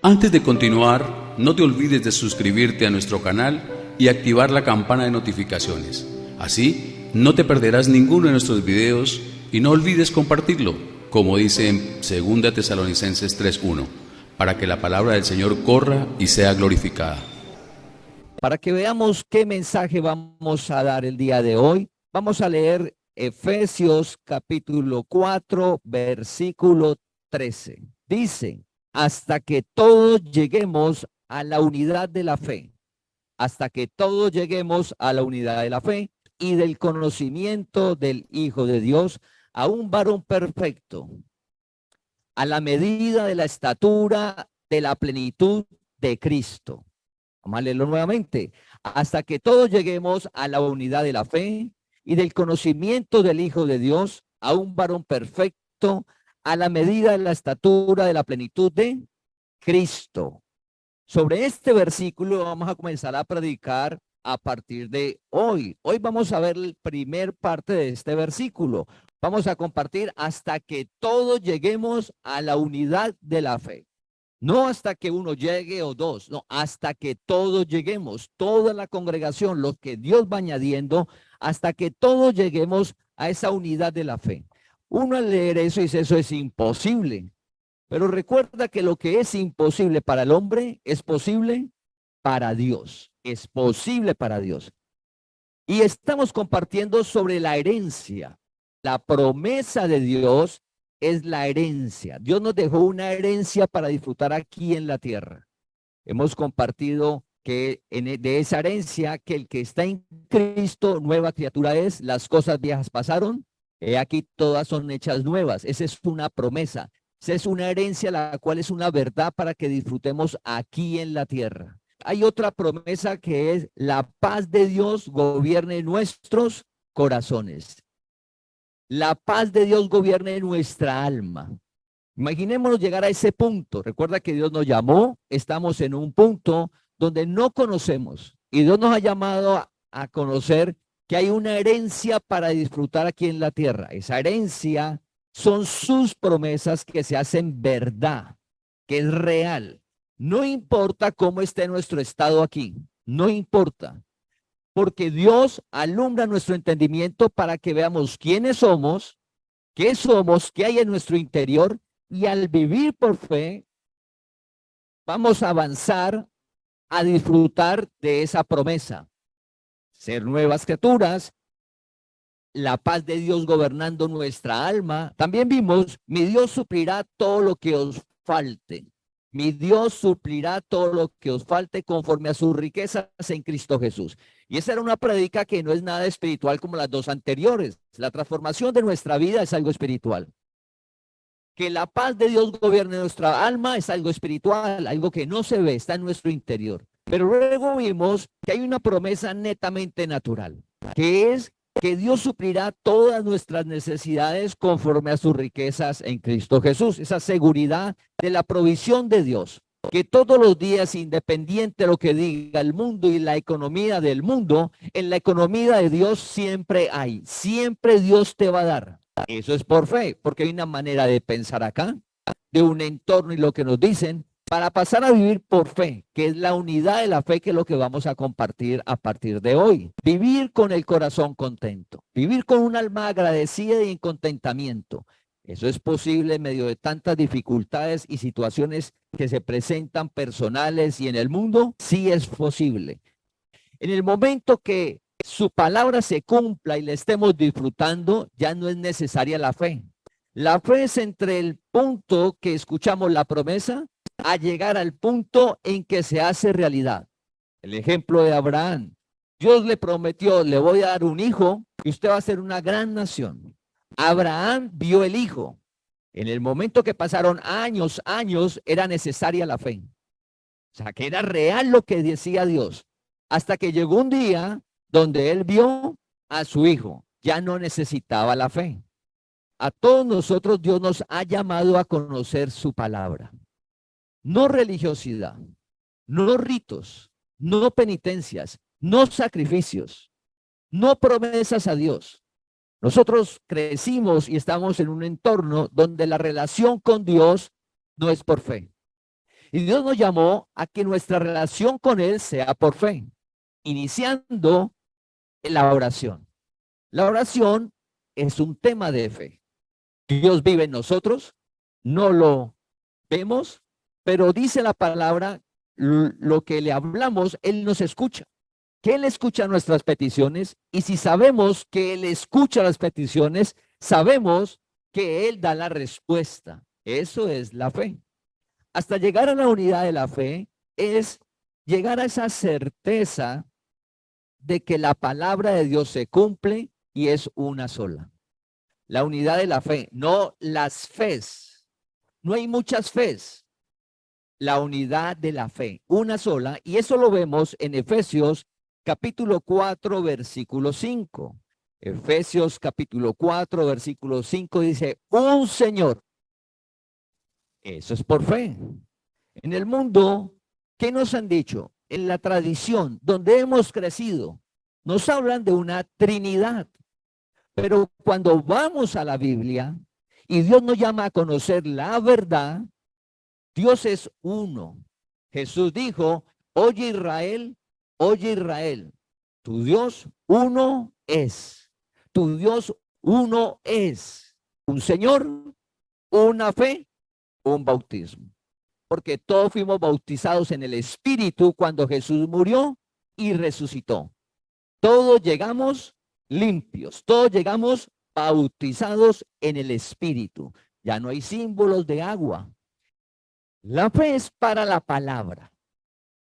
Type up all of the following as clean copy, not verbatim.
Antes de continuar, no te olvides de suscribirte a nuestro canal y activar la campana de notificaciones. Así, no te perderás ninguno de nuestros videos y no olvides compartirlo, como dice en 2 Tesalonicenses 3:1, para que la palabra del Señor corra y sea glorificada. Para que veamos qué mensaje vamos a dar el día de hoy, vamos a leer Efesios capítulo 4, versículo 13. Dice, hasta que todos lleguemos a la unidad de la fe, hasta que todos lleguemos a la unidad de la fe y del conocimiento del Hijo de Dios, a un varón perfecto, a la medida de la estatura de la plenitud de Cristo. Vamos a leerlo nuevamente. Hasta que todos lleguemos a la unidad de la fe y del conocimiento del Hijo de Dios, a un varón perfecto, a la medida de la estatura de la plenitud de Cristo. Sobre este versículo vamos a comenzar a predicar a partir de hoy. Hoy vamos a ver la primer parte de este versículo. Vamos a compartir hasta que todos lleguemos a la unidad de la fe. No hasta que uno llegue o dos, no, hasta que todos lleguemos, toda la congregación, los que Dios va añadiendo, hasta que todos lleguemos a esa unidad de la fe. Uno al leer eso dice, eso es imposible. Pero recuerda que lo que es imposible para el hombre es posible para Dios. Es posible para Dios. Y estamos compartiendo sobre la herencia. La promesa de Dios es la herencia. Dios nos dejó una herencia para disfrutar aquí en la tierra. Hemos compartido que de esa herencia, que el que está en Cristo, nueva criatura es, las cosas viejas pasaron, aquí todas son hechas nuevas. Esa es una promesa. Esa es una herencia, la cual es una verdad para que disfrutemos aquí en la tierra. Hay otra promesa que es la paz de Dios gobierne nuestros corazones. La paz de Dios gobierne nuestra alma. Imaginémonos llegar a ese punto. Recuerda que Dios nos llamó, estamos en un punto donde no conocemos y Dios nos ha llamado a conocer que hay una herencia para disfrutar aquí en la tierra. Esa herencia son sus promesas que se hacen verdad, que es real. No importa cómo esté nuestro estado aquí, no importa, porque Dios alumbra nuestro entendimiento para que veamos quiénes somos, qué hay en nuestro interior, y al vivir por fe, vamos a avanzar a disfrutar de esa promesa. Ser nuevas criaturas, la paz de Dios gobernando nuestra alma. También vimos, mi Dios suplirá todo lo que os falte. Mi Dios suplirá todo lo que os falte conforme a sus riquezas en Cristo Jesús. Y esa era una prédica que no es nada espiritual como las dos anteriores. La transformación de nuestra vida es algo espiritual. Que la paz de Dios gobierne nuestra alma es algo espiritual, algo que no se ve, está en nuestro interior. Pero luego vimos que hay una promesa netamente natural, que es que Dios suplirá todas nuestras necesidades conforme a sus riquezas en Cristo Jesús. Esa seguridad de la provisión de Dios, que todos los días, independiente de lo que diga el mundo y la economía del mundo, en la economía de Dios siempre hay, siempre Dios te va a dar. Eso es por fe, porque hay una manera de pensar acá, de un entorno y lo que nos dicen, para pasar a vivir por fe, que es la unidad de la fe, que es lo que vamos a compartir a partir de hoy. Vivir con el corazón contento, vivir con un alma agradecida y en contentamiento. Eso es posible en medio de tantas dificultades y situaciones que se presentan personales y en el mundo, sí es posible. En el momento que su palabra se cumpla y la estemos disfrutando, ya no es necesaria la fe. La fe es entre el punto que escuchamos la promesa a llegar al punto en que se hace realidad. El ejemplo de Abraham. Dios le prometió, le voy a dar un hijo y usted va a ser una gran nación. Abraham vio el hijo. En el momento que pasaron años, era necesaria la fe. O sea, que era real lo que decía Dios. Hasta que llegó un día donde él vio a su hijo. Ya no necesitaba la fe. A todos nosotros Dios nos ha llamado a conocer su palabra. No religiosidad, no ritos, no penitencias, no sacrificios, no promesas a Dios. Nosotros crecimos y estamos en un entorno donde la relación con Dios no es por fe. Y Dios nos llamó a que nuestra relación con Él sea por fe, iniciando la oración. La oración es un tema de fe. Dios vive en nosotros, no lo vemos, pero dice la palabra, lo que le hablamos, Él nos escucha. Que Él escucha nuestras peticiones, y si sabemos que Él escucha las peticiones, sabemos que Él da la respuesta. Eso es la fe. Hasta llegar a la unidad de la fe es llegar a esa certeza de que la palabra de Dios se cumple y es una sola. La unidad de la fe, no las fes. No hay muchas fes. La unidad de la fe, una sola, y eso lo vemos en Efesios capítulo 4, versículo 5. Efesios capítulo 4, versículo 5 dice, un Señor. Eso es por fe. En el mundo, ¿qué nos han dicho? En la tradición donde hemos crecido, nos hablan de una Trinidad. Pero cuando vamos a la Biblia y Dios nos llama a conocer la verdad, Dios es uno. Jesús dijo, oye Israel, tu Dios uno es. Tu Dios uno es. Un Señor, una fe, un bautismo. Porque todos fuimos bautizados en el Espíritu cuando Jesús murió y resucitó. Todos llegamos limpios, todos llegamos bautizados en el Espíritu. Ya no hay símbolos de agua. La fe es para la palabra.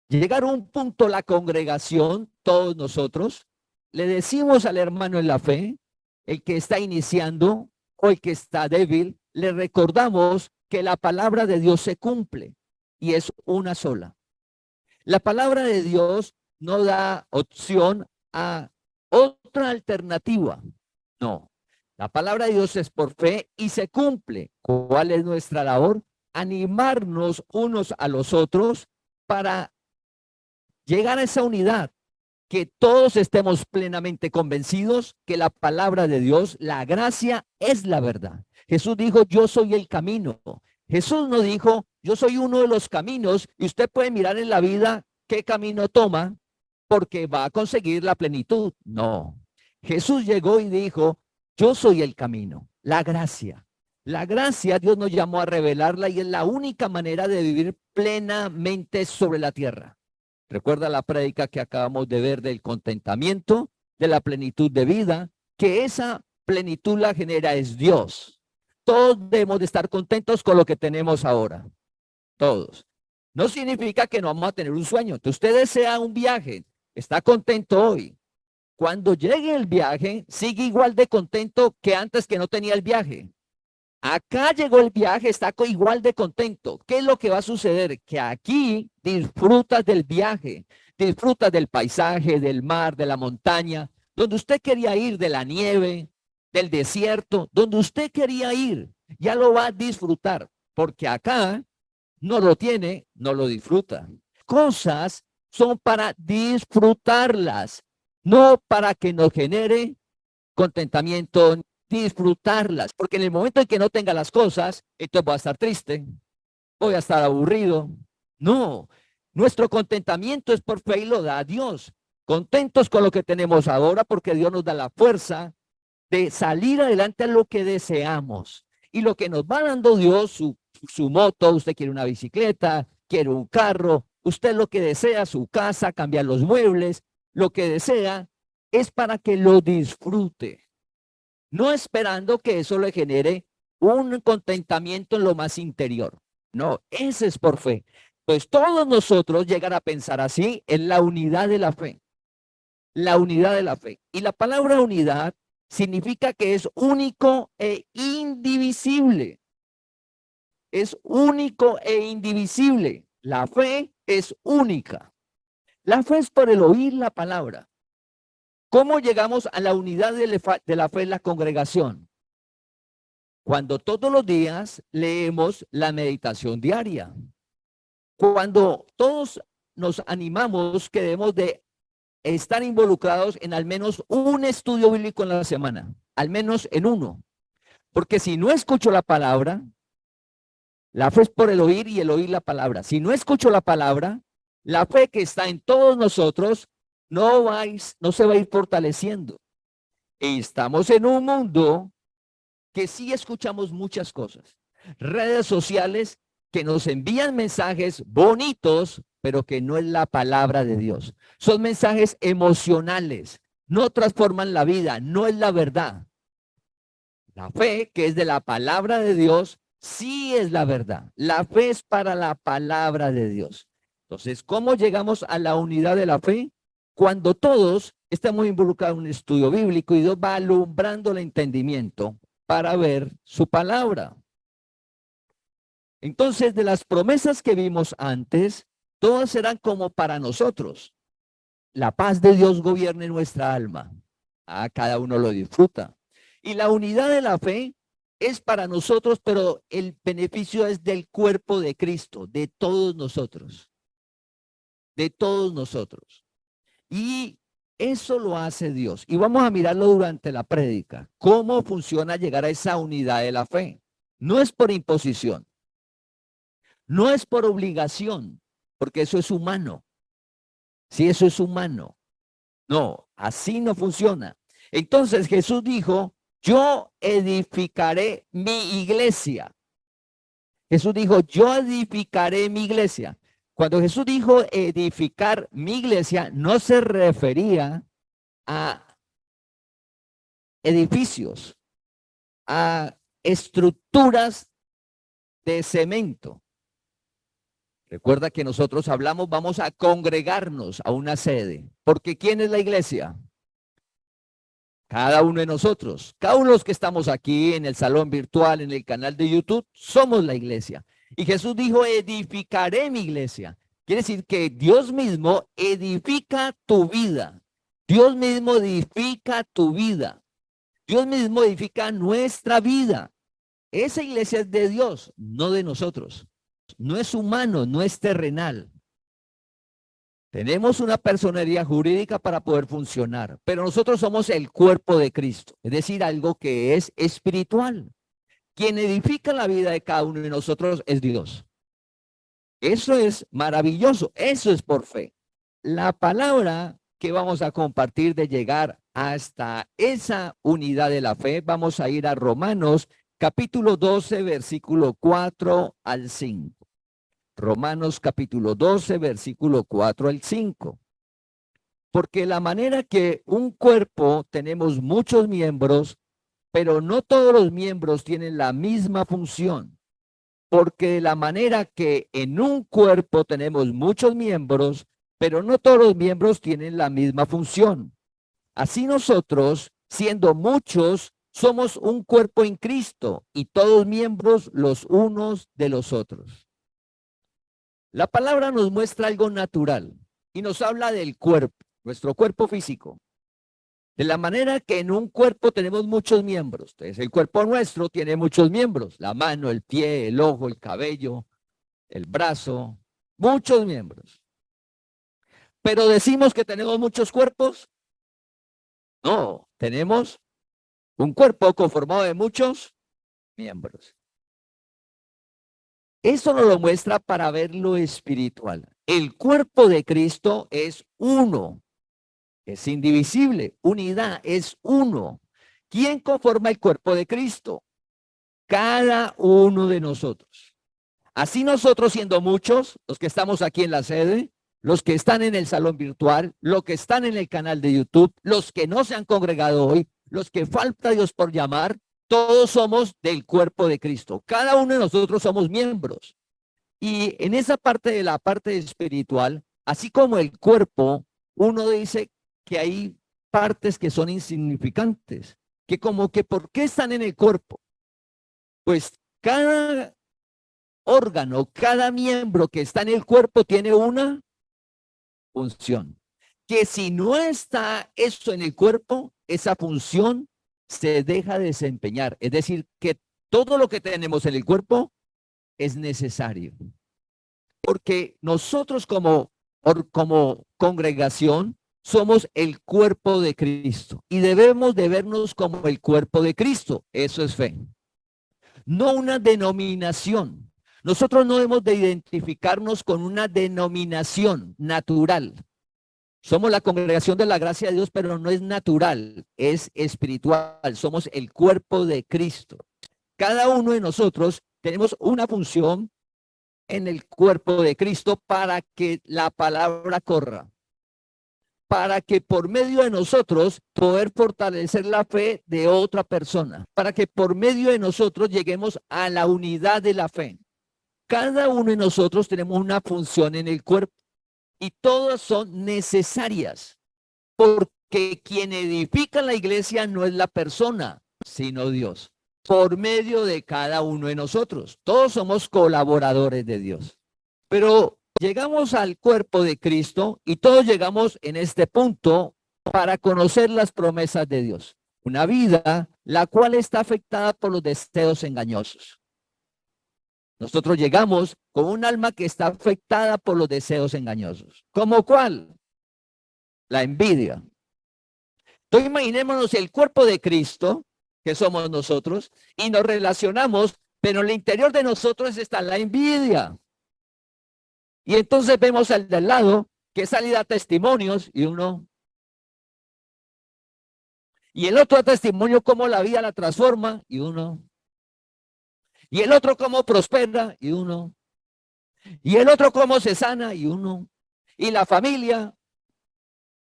Llegar a un punto, la congregación, todos nosotros, le decimos al hermano en la fe, el que está iniciando o el que está débil, le recordamos que la palabra de Dios se cumple y es una sola. La palabra de Dios no da opción a otra alternativa. No, la palabra de Dios es por fe y se cumple. ¿Cuál es nuestra labor? Animarnos unos a los otros para llegar a esa unidad, que todos estemos plenamente convencidos que la palabra de Dios, la gracia, es la verdad. Jesús dijo, yo soy el camino. Jesús no dijo, yo soy uno de los caminos, y usted puede mirar en la vida qué camino toma porque va a conseguir la plenitud. No. Jesús llegó y dijo, yo soy el camino, la gracia. La gracia Dios nos llamó a revelarla y es la única manera de vivir plenamente sobre la tierra. Recuerda la prédica que acabamos de ver del contentamiento, de la plenitud de vida, que esa plenitud la genera es Dios. Todos debemos de estar contentos con lo que tenemos ahora. Todos. No significa que no vamos a tener un sueño. Entonces, usted desea un viaje, está contento hoy. Cuando llegue el viaje, sigue igual de contento que antes que no tenía el viaje. Acá llegó el viaje, está igual de contento. ¿Qué es lo que va a suceder? Que aquí disfrutas del viaje, disfrutas del paisaje, del mar, de la montaña, donde usted quería ir, de la nieve, del desierto, donde usted quería ir, ya lo va a disfrutar, porque acá no lo tiene, no lo disfruta. Cosas son para disfrutarlas, no para que nos genere contentamiento, disfrutarlas, porque en el momento en que no tenga las cosas, entonces voy a estar triste, voy a estar aburrido. No, nuestro contentamiento es por fe y lo da Dios. Contentos con lo que tenemos ahora porque Dios nos da la fuerza de salir adelante a lo que deseamos. Y lo que nos va dando Dios, su moto, usted quiere una bicicleta, quiere un carro, usted lo que desea, su casa, cambiar los muebles, lo que desea es para que lo disfrute. No esperando que eso le genere un contentamiento en lo más interior. No, ese es por fe. Pues todos nosotros llegar a pensar así en la unidad de la fe. La unidad de la fe. Y la palabra unidad significa que es único e indivisible. Es único e indivisible. La fe es única. La fe es por el oír la palabra. ¿Cómo llegamos a la unidad de la fe en la congregación? Cuando todos los días leemos la meditación diaria. Cuando todos nos animamos que debemos de estar involucrados en al menos un estudio bíblico en la semana, al menos en uno. Porque si no escucho la palabra, La fe es por el oír y el oír la palabra. Si no escucho la palabra, la fe que está en todos nosotros no se va a ir fortaleciendo. Y estamos en un mundo que sí escuchamos muchas cosas. Redes sociales que nos envían mensajes bonitos, pero que no es la palabra de Dios. Son mensajes emocionales, no transforman la vida, no es la verdad. La fe, que es de la palabra de Dios, sí es la verdad. La fe es para la palabra de Dios. Entonces, ¿cómo llegamos a la unidad de la fe? Cuando todos estamos involucrados en un estudio bíblico y Dios va alumbrando el entendimiento para ver su palabra. Entonces, de las promesas que vimos antes, todas serán como para nosotros. La paz de Dios gobierne nuestra alma. Cada uno lo disfruta. Y la unidad de la fe es para nosotros, pero el beneficio es del cuerpo de Cristo, de todos nosotros. De todos nosotros. Y eso lo hace Dios. Y vamos a mirarlo durante la prédica. ¿Cómo funciona llegar a esa unidad de la fe? No es por imposición. No es por obligación, porque eso es humano. Si eso es humano. No, así no funciona. Entonces Jesús dijo, yo edificaré mi iglesia. Jesús dijo, yo edificaré mi iglesia. Cuando Jesús dijo edificar mi iglesia, no se refería a edificios, a estructuras de cemento. Recuerda que nosotros hablamos, vamos a congregarnos a una sede. Porque ¿quién es la iglesia? Cada uno de nosotros, cada uno de los que estamos aquí en el salón virtual, en el canal de YouTube, somos la iglesia. Y Jesús dijo, edificaré mi iglesia. Quiere decir que Dios mismo edifica tu vida. Dios mismo edifica tu vida. Dios mismo edifica nuestra vida. Esa iglesia es de Dios, no de nosotros. No es humano, no es terrenal. Tenemos una personería jurídica para poder funcionar, pero nosotros somos el cuerpo de Cristo, es decir, algo que es espiritual. Quien edifica la vida de cada uno de nosotros es Dios. Eso es maravilloso, eso es por fe. La palabra que vamos a compartir de llegar hasta esa unidad de la fe, vamos a ir a Romanos capítulo 12, versículo 4 al 5. Romanos capítulo 12, versículo 4 al 5. Porque la manera que un cuerpo tenemos muchos miembros, pero no todos los miembros tienen la misma función. Porque la manera que en un cuerpo tenemos muchos miembros, pero no todos los miembros tienen la misma función. Así nosotros, siendo muchos, somos un cuerpo en Cristo y todos miembros los unos de los otros. La palabra nos muestra algo natural y nos habla del cuerpo, nuestro cuerpo físico. De la manera que en un cuerpo tenemos muchos miembros. Entonces, el cuerpo nuestro tiene muchos miembros. La mano, el pie, el ojo, el cabello, el brazo. Muchos miembros. Pero decimos que tenemos muchos cuerpos. No, tenemos un cuerpo conformado de muchos miembros. Eso nos lo muestra para ver lo espiritual. El cuerpo de Cristo es uno, es indivisible, unidad, es uno. ¿Quién conforma el cuerpo de Cristo? Cada uno de nosotros. Así nosotros siendo muchos, los que estamos aquí en la sede, los que están en el salón virtual, los que están en el canal de YouTube, los que no se han congregado hoy, los que falta Dios por llamar, todos somos del cuerpo de Cristo. Cada uno de nosotros somos miembros. Y en esa parte de la parte espiritual, así como el cuerpo, uno dice que hay partes que son insignificantes, que como que ¿por qué están en el cuerpo? Pues cada órgano, cada miembro que está en el cuerpo tiene una función. Que si no está eso en el cuerpo, esa función se deja de desempeñar. Es decir, que todo lo que tenemos en el cuerpo es necesario. Porque nosotros como congregación somos el cuerpo de Cristo y debemos de vernos como el cuerpo de Cristo. Eso es fe. No una denominación, Nosotros no hemos de identificarnos con una denominación natural. Somos la congregación de la gracia de Dios, pero no es natural, es espiritual. Somos el cuerpo de Cristo. Cada uno de nosotros tenemos una función en el cuerpo de Cristo para que la palabra corra, para que por medio de nosotros poder fortalecer la fe de otra persona, para que por medio de nosotros lleguemos a la unidad de la fe. Cada uno de nosotros tenemos una función en el cuerpo y todas son necesarias, porque quien edifica la iglesia no es la persona, sino Dios, por medio de cada uno de nosotros. Todos somos colaboradores de Dios. Pero llegamos al cuerpo de Cristo y todos llegamos en este punto para conocer las promesas de Dios. Una vida la cual está afectada por los deseos engañosos. Nosotros llegamos con un alma que está afectada por los deseos engañosos. ¿Cómo cuál? La envidia. Entonces imaginémonos el cuerpo de Cristo, que somos nosotros, y nos relacionamos, pero en el interior de nosotros está la envidia. Y entonces vemos al del lado que sale y da testimonios y uno. Y el otro da testimonio cómo la vida la transforma y uno. Y el otro cómo prospera y uno. Y el otro cómo se sana y uno. Y la familia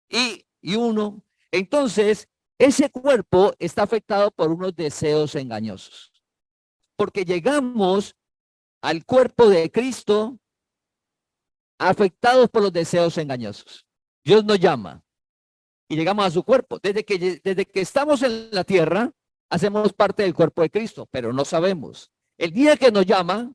y uno. Entonces, ese cuerpo está afectado por unos deseos engañosos. Porque llegamos al cuerpo de Cristo afectados por los deseos engañosos. Dios nos llama y llegamos a su cuerpo. Desde que estamos en la tierra, hacemos parte del cuerpo de Cristo, pero no sabemos. El día que nos llama,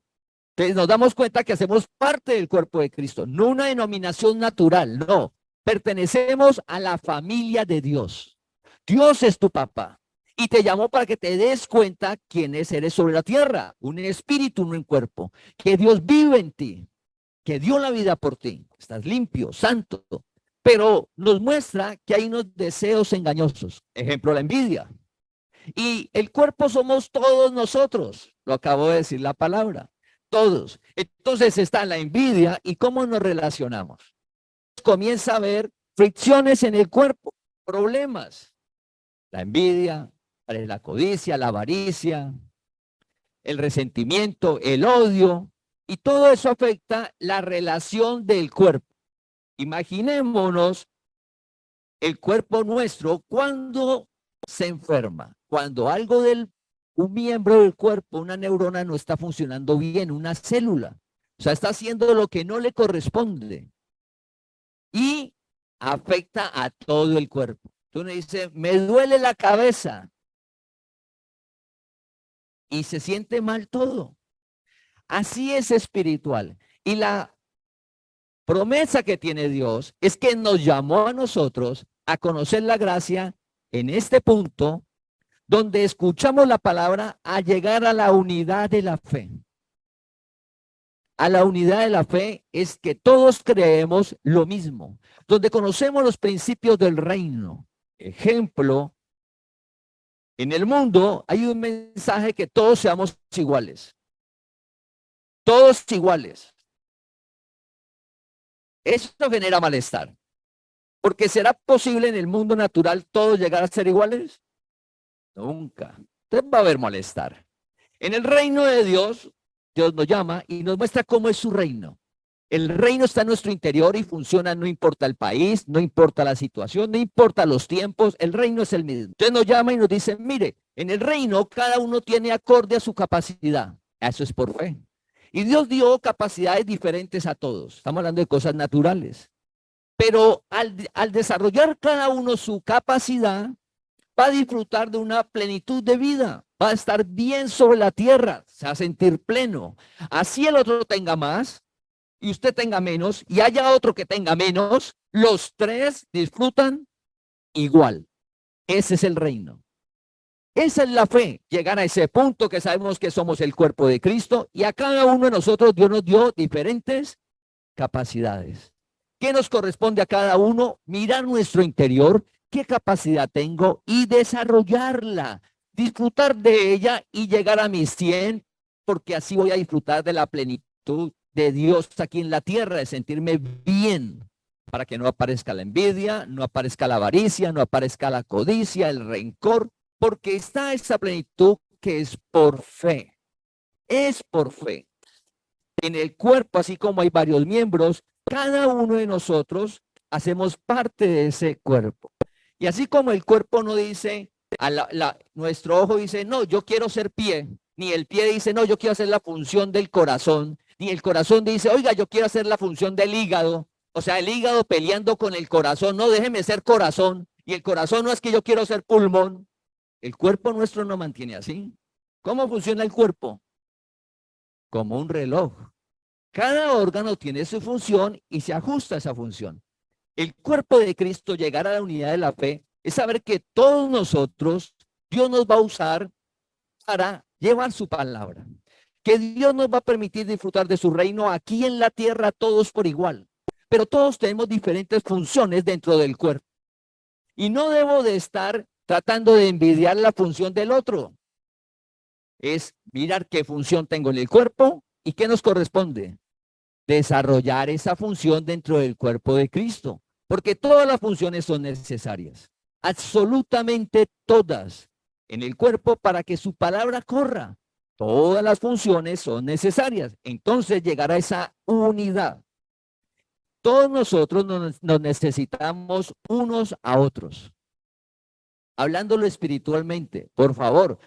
nos damos cuenta que hacemos parte del cuerpo de Cristo, no una denominación natural, no. Pertenecemos a la familia de Dios. Dios es tu papá y te llamó para que te des cuenta quién eres sobre la tierra, un espíritu, no un cuerpo, que Dios vive en ti, que dio la vida por ti, estás limpio, santo, pero nos muestra que hay unos deseos engañosos. Ejemplo, la envidia. Y el cuerpo somos todos nosotros, lo acabo de decir la palabra, todos. Entonces está la envidia y cómo nos relacionamos. Comienza a haber fricciones en el cuerpo, problemas. La envidia, la codicia, la avaricia, el resentimiento, el odio, y todo eso afecta la relación del cuerpo. Imaginémonos el cuerpo nuestro cuando se enferma, cuando algo un miembro del cuerpo, una neurona no está funcionando bien, una célula, o sea, está haciendo lo que no le corresponde y afecta a todo el cuerpo. Entonces dice, me duele la cabeza y se siente mal todo. Así es espiritual. Y la promesa que tiene Dios es que nos llamó a nosotros a conocer la gracia en este punto donde escuchamos la palabra a llegar a la unidad de la fe. A la unidad de la fe es que todos creemos lo mismo, donde conocemos los principios del reino. Ejemplo, en el mundo hay un mensaje que todos seamos iguales. Todos iguales. Eso genera malestar. Porque ¿será posible en el mundo natural todos llegar a ser iguales? Nunca. Entonces va a haber malestar. En el reino de Dios, Dios nos llama y nos muestra cómo es su reino. El reino está en nuestro interior y funciona, no importa el país, no importa la situación, no importa los tiempos, el reino es el mismo. Entonces nos llama y nos dice, mire, en el reino cada uno tiene acorde a su capacidad. Eso es por fe. Y Dios dio capacidades diferentes a todos. Estamos hablando de cosas naturales. Pero al desarrollar cada uno su capacidad, va a disfrutar de una plenitud de vida. Va a estar bien sobre la tierra. Se va a sentir pleno. Así el otro tenga más y usted tenga menos y haya otro que tenga menos. Los tres disfrutan igual. Ese es el reino. Esa es la fe, llegar a ese punto que sabemos que somos el cuerpo de Cristo y a cada uno de nosotros Dios nos dio diferentes capacidades. ¿Qué nos corresponde a cada uno? Mirar nuestro interior, qué capacidad tengo y desarrollarla, disfrutar de ella y llegar a mis 100, porque así voy a disfrutar de la plenitud de Dios aquí en la tierra, de sentirme bien, para que no aparezca la envidia, no aparezca la avaricia, no aparezca la codicia, el rencor, porque está esa plenitud que es por fe. Es por fe. En el cuerpo, así como hay varios miembros, cada uno de nosotros hacemos parte de ese cuerpo. Y así como el cuerpo no dice, nuestro ojo dice, no, yo quiero ser pie, ni el pie dice, no, yo quiero hacer la función del corazón, ni el corazón dice, oiga, yo quiero hacer la función del hígado. O sea, el hígado peleando con el corazón, no, déjeme ser corazón. Y el corazón no es que yo quiero ser pulmón. El cuerpo nuestro no mantiene así. ¿Cómo funciona el cuerpo? Como un reloj. Cada órgano tiene su función y se ajusta a esa función. El cuerpo de Cristo, llegar a la unidad de la fe, es saber que todos nosotros, Dios nos va a usar para llevar su palabra. Que Dios nos va a permitir disfrutar de su reino aquí en la tierra, todos por igual. Pero todos tenemos diferentes funciones dentro del cuerpo. Y no debo de estar tratando de envidiar la función del otro. Es mirar qué función tengo en el cuerpo y qué nos corresponde. Desarrollar esa función dentro del cuerpo de Cristo, porque todas las funciones son necesarias, absolutamente todas en el cuerpo para que su palabra corra. Todas las funciones son necesarias. Entonces llegará esa unidad. Todos nosotros nos necesitamos unos a otros. Hablándolo espiritualmente, por favor.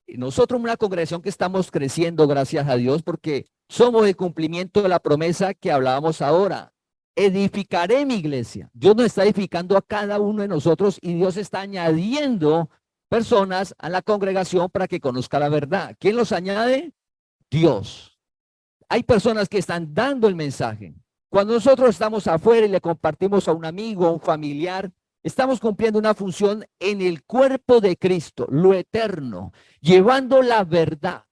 Nosotros, una congregación que estamos creciendo, gracias a Dios, porque somos el cumplimiento de la promesa que hablábamos ahora. Edificaré mi iglesia. Dios nos está edificando a cada uno de nosotros y Dios está añadiendo personas a la congregación para que conozca la verdad. ¿Quién los añade? Dios. Hay personas que están dando el mensaje. Cuando nosotros estamos afuera y le compartimos a un amigo, a un familiar, estamos cumpliendo una función en el cuerpo de Cristo, lo eterno, llevando la verdad,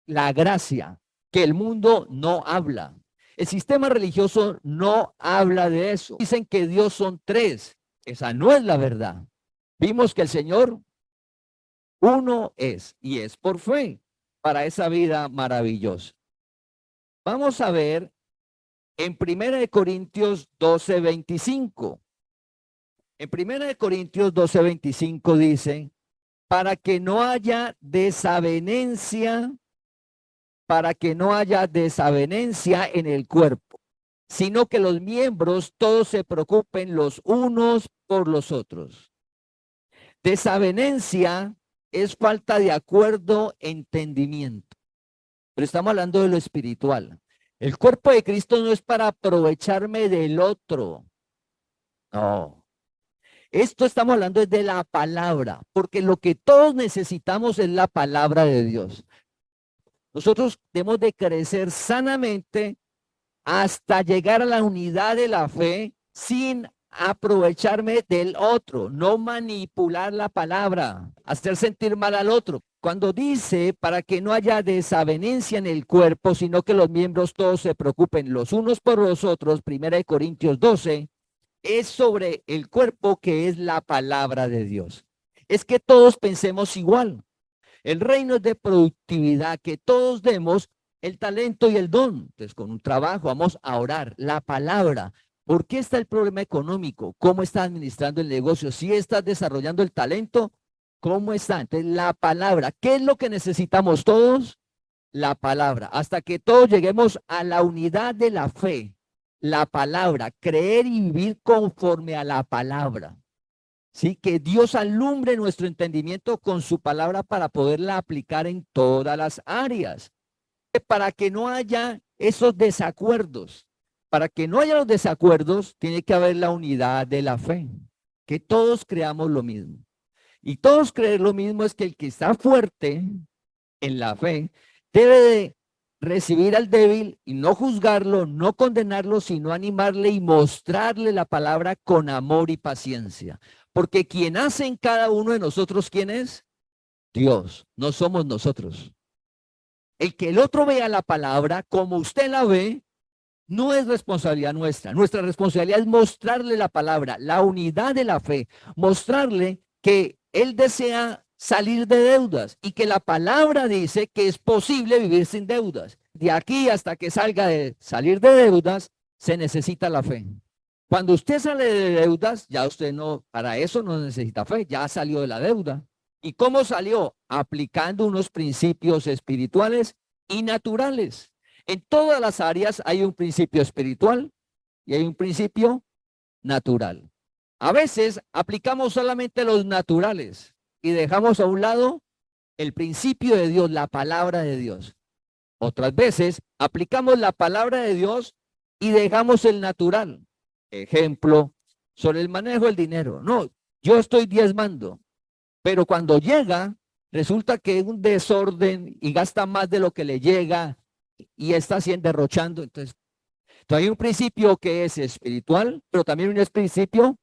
la gracia, que el mundo no habla. El sistema religioso no habla de eso. Dicen que Dios son tres. Esa no es la verdad. Vimos que el Señor uno es y es por fe para esa vida maravillosa. Vamos a ver en 1 Corintios 12:25. En 1 Corintios 12:25 dice, para que no haya desavenencia en el cuerpo, sino que los miembros todos se preocupen los unos por los otros. Desavenencia es falta de acuerdo, entendimiento. Pero estamos hablando de lo espiritual. El cuerpo de Cristo no es para aprovecharme del otro. No. Esto estamos hablando de la palabra, porque lo que todos necesitamos es la palabra de Dios. Nosotros debemos de crecer sanamente hasta llegar a la unidad de la fe sin aprovecharme del otro, no manipular la palabra, hacer sentir mal al otro. Cuando dice para que no haya desavenencia en el cuerpo, sino que los miembros todos se preocupen los unos por los otros, 1 Corintios 12, es sobre el cuerpo que es la palabra de Dios. Es que todos pensemos igual. El reino es de productividad, que todos demos el talento y el don. Entonces, con un trabajo vamos a orar la palabra. ¿Por qué está el problema económico? ¿Cómo está administrando el negocio? ¿Si estás desarrollando el talento? ¿Cómo está? Entonces, la palabra. ¿Qué es lo que necesitamos todos? La palabra. Hasta que todos lleguemos a la unidad de la fe. La palabra. Creer y vivir conforme a la palabra. Sí, que Dios alumbre nuestro entendimiento con su palabra para poderla aplicar en todas las áreas. Para que no haya esos desacuerdos. Para que no haya los desacuerdos, tiene que haber la unidad de la fe. Que todos creamos lo mismo. Y todos creer lo mismo es que el que está fuerte en la fe debe de recibir al débil y no juzgarlo, no condenarlo, sino animarle y mostrarle la palabra con amor y paciencia. Porque quien hace en cada uno de nosotros, ¿quién es? Dios, no somos nosotros. El que el otro vea la palabra como usted la ve, no es responsabilidad nuestra. Nuestra responsabilidad es mostrarle la palabra, la unidad de la fe, mostrarle que Él desea salir de deudas y que la palabra dice que es posible vivir sin deudas. De aquí hasta que salga de salir de deudas, se necesita la fe. Cuando usted sale de deudas, ya usted no, para eso no necesita fe, ya salió de la deuda. ¿Y cómo salió? Aplicando unos principios espirituales y naturales. En todas las áreas hay un principio espiritual y hay un principio natural. A veces aplicamos solamente los naturales y dejamos a un lado el principio de Dios, la palabra de Dios. Otras veces aplicamos la palabra de Dios y dejamos el natural. Ejemplo, sobre el manejo del dinero. No, yo estoy diezmando, pero cuando llega, resulta que es un desorden y gasta más de lo que le llega y está haciendo derrochando. Entonces hay un principio que es espiritual, pero también un principio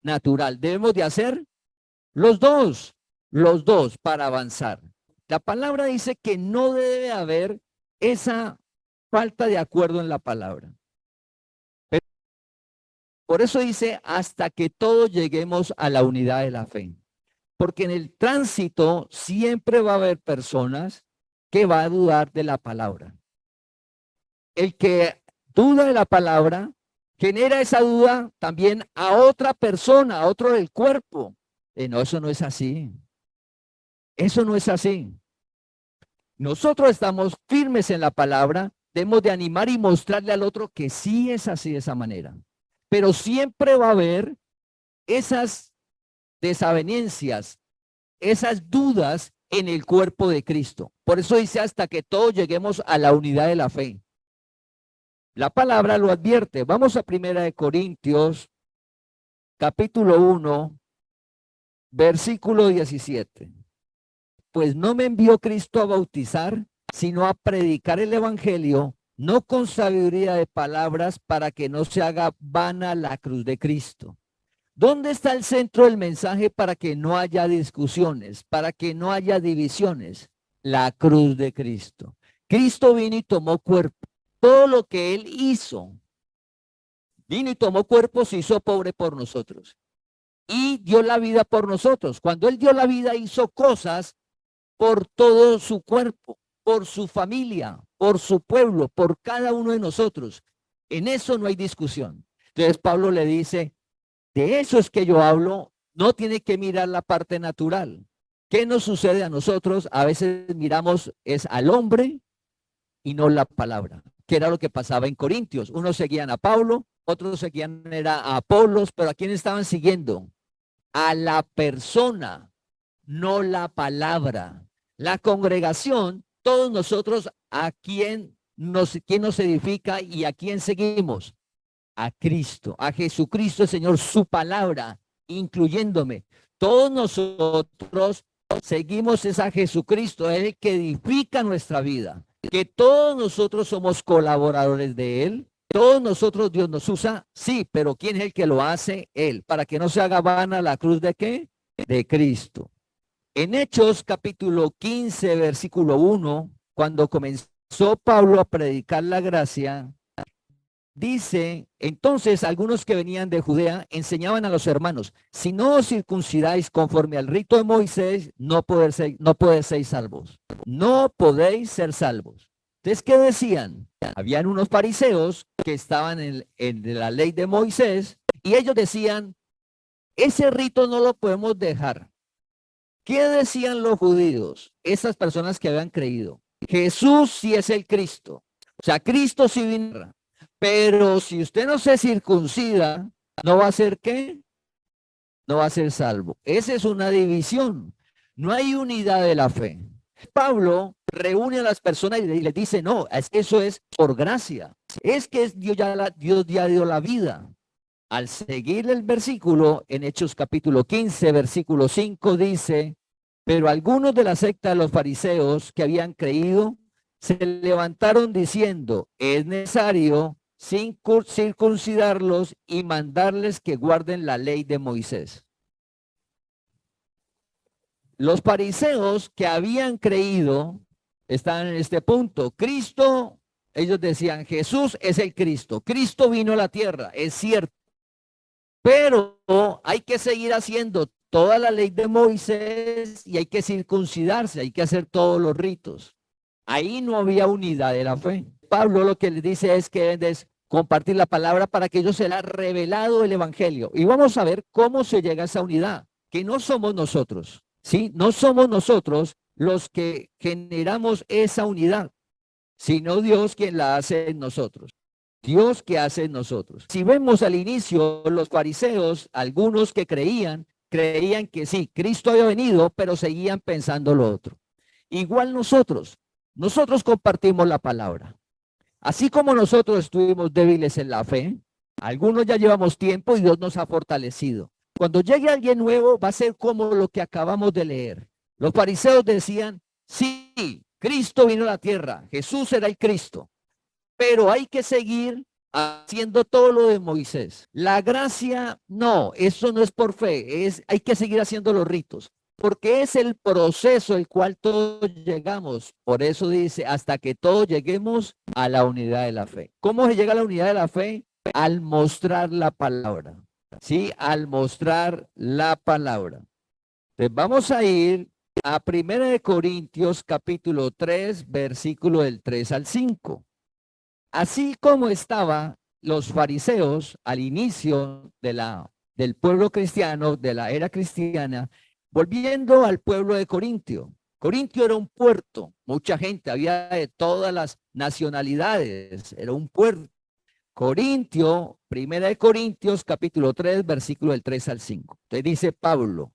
natural. Debemos de hacer los dos para avanzar. La palabra dice que no debe haber esa falta de acuerdo en la palabra. Pero por eso dice hasta que todos lleguemos a la unidad de la fe. Porque en el tránsito siempre va a haber personas que va a dudar de la palabra. El que duda de la palabra genera esa duda también a otra persona, a otro del cuerpo. No, eso no es así. Eso no es así. Nosotros estamos firmes en la palabra, debemos de animar y mostrarle al otro que sí es así de esa manera. Pero siempre va a haber esas desavenencias, esas dudas en el cuerpo de Cristo. Por eso dice hasta que todos lleguemos a la unidad de la fe. La palabra lo advierte. Vamos a 1 Corintios, capítulo 1, versículo 17. Pues no me envió Cristo a bautizar, sino a predicar el evangelio, no con sabiduría de palabras, para que no se haga vana la cruz de Cristo. ¿Dónde está el centro del mensaje para que no haya discusiones, para que no haya divisiones? La cruz de Cristo. Cristo vino y tomó cuerpo. Todo lo que Él hizo, vino y tomó cuerpo, se hizo pobre por nosotros. Y dio la vida por nosotros. Cuando Él dio la vida, hizo cosas por todo su cuerpo, por su familia, por su pueblo, por cada uno de nosotros. En eso no hay discusión. Entonces Pablo le dice, de eso es que yo hablo, no tiene que mirar la parte natural. ¿Qué nos sucede a nosotros? A veces miramos es al hombre y no la palabra, que era lo que pasaba en Corintios. Unos seguían a Pablo, otros seguían a Apolos, pero ¿a quién estaban siguiendo? A la persona, no la palabra. La congregación, todos nosotros, quién nos edifica y a quién seguimos. A Cristo, a Jesucristo, el Señor, su palabra, incluyéndome. Todos nosotros seguimos a Jesucristo, el que edifica nuestra vida. Que todos nosotros somos colaboradores de Él. Todos nosotros Dios nos usa, sí, pero ¿quién es el que lo hace? Él, para que no se haga vana la cruz de ¿qué? De Cristo. En Hechos capítulo 15, versículo 1, cuando comenzó Pablo a predicar la gracia, dice, entonces algunos que venían de Judea enseñaban a los hermanos, si no os circuncidáis conforme al rito de Moisés, no podéis ser salvos. No podéis ser salvos. Entonces, ¿qué decían? Habían unos fariseos que estaban en la ley de Moisés y ellos decían, ese rito no lo podemos dejar. ¿Qué decían los judíos? Esas personas que habían creído. Jesús sí es el Cristo. O sea, Cristo sí vino. Pero si usted no se circuncida, ¿no va a ser qué? No va a ser salvo. Esa es una división. No hay unidad de la fe. Pablo reúne a las personas y les dice, no, eso es por gracia. Es que Dios ya dio la vida. Al seguir el versículo, en Hechos capítulo 15, versículo 5, dice, pero algunos de la secta de los fariseos que habían creído, se levantaron diciendo, es necesario circuncidarlos y mandarles que guarden la ley de Moisés. Los fariseos que habían creído estaban en este punto. Cristo, ellos decían, Jesús es el Cristo. Cristo vino a la tierra, es cierto. Pero hay que seguir haciendo toda la ley de Moisés y hay que circuncidarse, hay que hacer todos los ritos. Ahí no había unidad de la fe. Pablo lo que le dice es que deben de compartir la palabra para que ellos se le ha revelado el evangelio. Y vamos a ver cómo se llega a esa unidad, que no somos nosotros, ¿sí? No somos nosotros los que generamos esa unidad, sino Dios quien la hace en nosotros. Dios que hace en nosotros. Si vemos al inicio, los fariseos, algunos que creían que sí, Cristo había venido, pero seguían pensando lo otro. Igual nosotros compartimos la palabra. Así como nosotros estuvimos débiles en la fe, algunos ya llevamos tiempo y Dios nos ha fortalecido. Cuando llegue alguien nuevo va a ser como lo que acabamos de leer. Los fariseos decían, sí, Cristo vino a la tierra, Jesús era el Cristo, pero hay que seguir haciendo todo lo de Moisés. La gracia, no, eso no es por fe, hay que seguir haciendo los ritos, porque es el proceso el cual todos llegamos. Por eso dice, hasta que todos lleguemos a la unidad de la fe. ¿Cómo se llega a la unidad de la fe? Al mostrar la palabra, ¿sí? Al mostrar la palabra. Entonces vamos a ir a 1 Corintios capítulo 3, versículo del 3 al 5. Así como estaban los fariseos al inicio del pueblo cristiano, de la era cristiana, volviendo al pueblo de Corintio. Corintio era un puerto, mucha gente, había de todas las nacionalidades, era un puerto. Corintio, 1 Corintios, capítulo 3, versículo del 3 al 5. Entonces dice Pablo,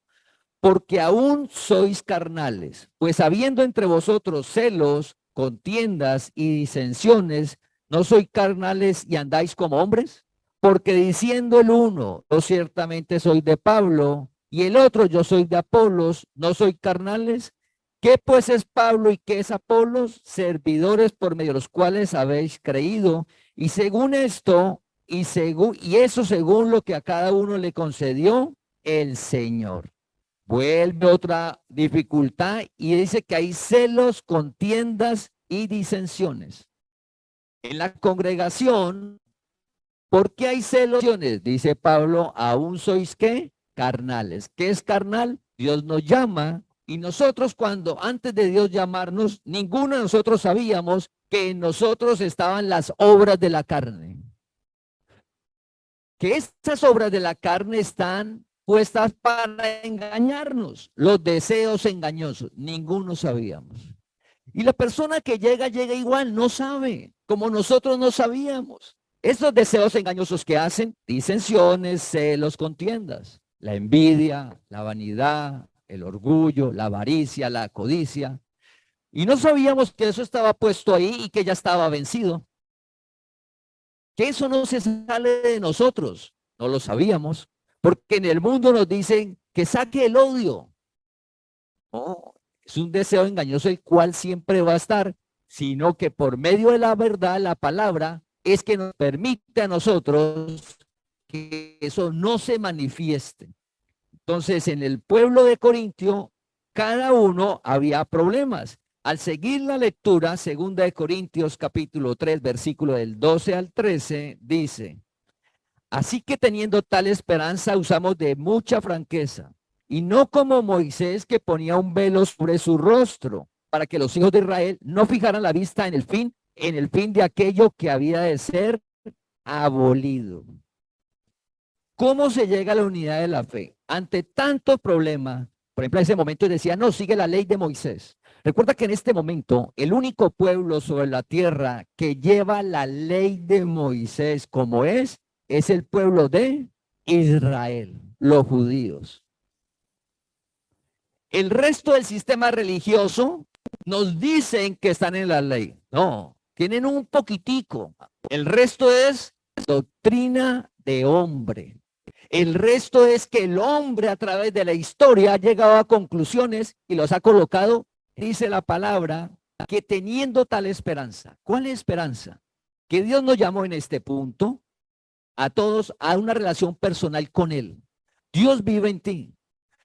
porque aún sois carnales, pues habiendo entre vosotros celos, contiendas y disensiones, ¿no sois carnales y andáis como hombres? Porque diciendo el uno, yo ciertamente soy de Pablo, y el otro, yo soy de Apolos, ¿no soy carnales? ¿Qué pues es Pablo y qué es Apolos? Servidores por medio de los cuales habéis creído, y según esto, y eso según lo que a cada uno le concedió el Señor. Vuelve otra dificultad y dice que hay celos, contiendas y disensiones. En la congregación, ¿por qué hay celos? Dice Pablo, aún sois ¿qué? Carnales. ¿Qué es carnal? Dios nos llama y nosotros cuando antes de Dios llamarnos, ninguno de nosotros sabíamos que en nosotros estaban las obras de la carne. Que estas obras de la carne están puestas para engañarnos, los deseos engañosos, ninguno sabíamos. Y la persona que llega igual, no sabe, como nosotros no sabíamos. Esos deseos engañosos que hacen, disensiones, celos, contiendas, la envidia, la vanidad, el orgullo, la avaricia, la codicia. Y no sabíamos que eso estaba puesto ahí y que ya estaba vencido. Que eso no se sale de nosotros, no lo sabíamos, porque en el mundo nos dicen que saque el odio. No, es un deseo engañoso el cual siempre va a estar, sino que por medio de la verdad, la palabra, es que nos permite a nosotros que eso no se manifieste. Entonces, en el pueblo de Corintio, cada uno había problemas. Al seguir la lectura, 2 Corintios capítulo 3, versículo del 12 al 13, dice, así que teniendo tal esperanza usamos de mucha franqueza, y no como Moisés que ponía un velo sobre su rostro, para que los hijos de Israel no fijaran la vista en el fin de aquello que había de ser abolido. ¿Cómo se llega a la unidad de la fe? Ante tanto problema, por ejemplo, en ese momento decía, no, sigue la ley de Moisés. Recuerda que en este momento, el único pueblo sobre la tierra que lleva la ley de Moisés como es el pueblo de Israel, los judíos. El resto del sistema religioso nos dicen que están en la ley. No, tienen un poquitico. El resto es doctrina de hombre. El resto es que el hombre a través de la historia ha llegado a conclusiones y los ha colocado, dice la palabra, que teniendo tal esperanza. ¿Cuál esperanza? Que Dios nos llamó en este punto a todos a una relación personal con Él. Dios vive en ti.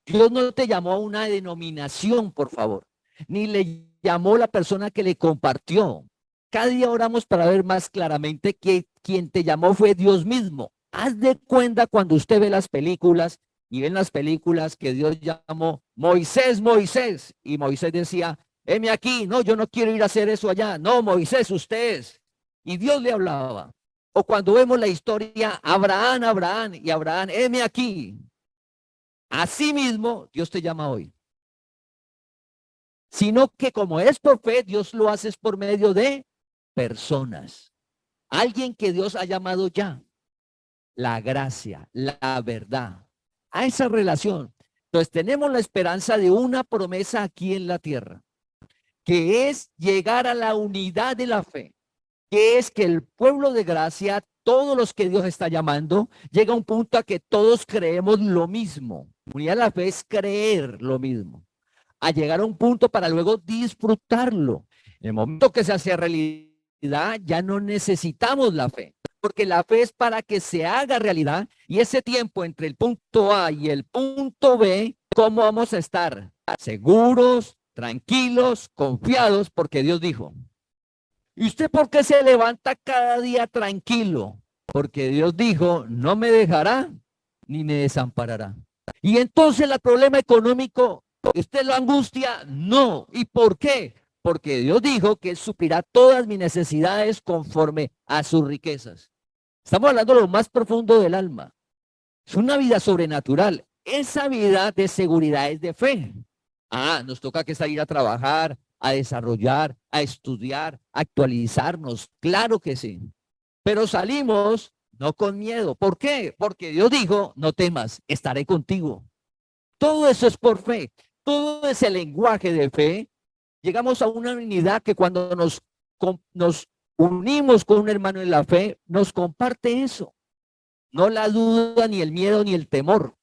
Dios no te llamó a una denominación, por favor, ni le llamó la persona que le compartió. Cada día oramos para ver más claramente que quien te llamó fue Dios mismo. Haz de cuenta cuando usted ve las películas y ven las películas que Dios llamó Moisés, Moisés, y Moisés decía, heme aquí, no, yo no quiero ir a hacer eso allá, no, Moisés, usted es. Y Dios le hablaba. O cuando vemos la historia, Abraham, Abraham, y Abraham, heme aquí. Así mismo, Dios te llama hoy. Sino que como es por fe, Dios lo hace por medio de personas. Alguien que Dios ha llamado ya. La gracia, la verdad. A esa relación. Entonces tenemos la esperanza de una promesa aquí en la tierra, que es llegar a la unidad de la fe, que es que el pueblo de gracia, todos los que Dios está llamando, llega a un punto a que todos creemos lo mismo. Unidad de la fe es creer lo mismo, a llegar a un punto para luego disfrutarlo. En el momento que se hace realidad, ya no necesitamos la fe, porque la fe es para que se haga realidad, y ese tiempo entre el punto A y el punto B, ¿cómo vamos a estar? Seguros, tranquilos, confiados, porque Dios dijo. ¿Y usted por qué se levanta cada día tranquilo? Porque Dios dijo, no me dejará ni me desamparará. Y entonces el problema económico, ¿usted lo angustia? No. ¿Y por qué? Porque Dios dijo que suplirá todas mis necesidades conforme a sus riquezas. Estamos hablando de lo más profundo del alma. Es una vida sobrenatural. Esa vida de seguridad es de fe. Nos toca que salir a trabajar, a desarrollar, a estudiar, a actualizarnos. Claro que sí. Pero salimos no con miedo. ¿Por qué? Porque Dios dijo, no temas, estaré contigo. Todo eso es por fe. Todo ese lenguaje de fe. Llegamos a una unidad que cuando nos unimos con un hermano en la fe, nos comparte eso. No la duda, ni el miedo, ni el temor.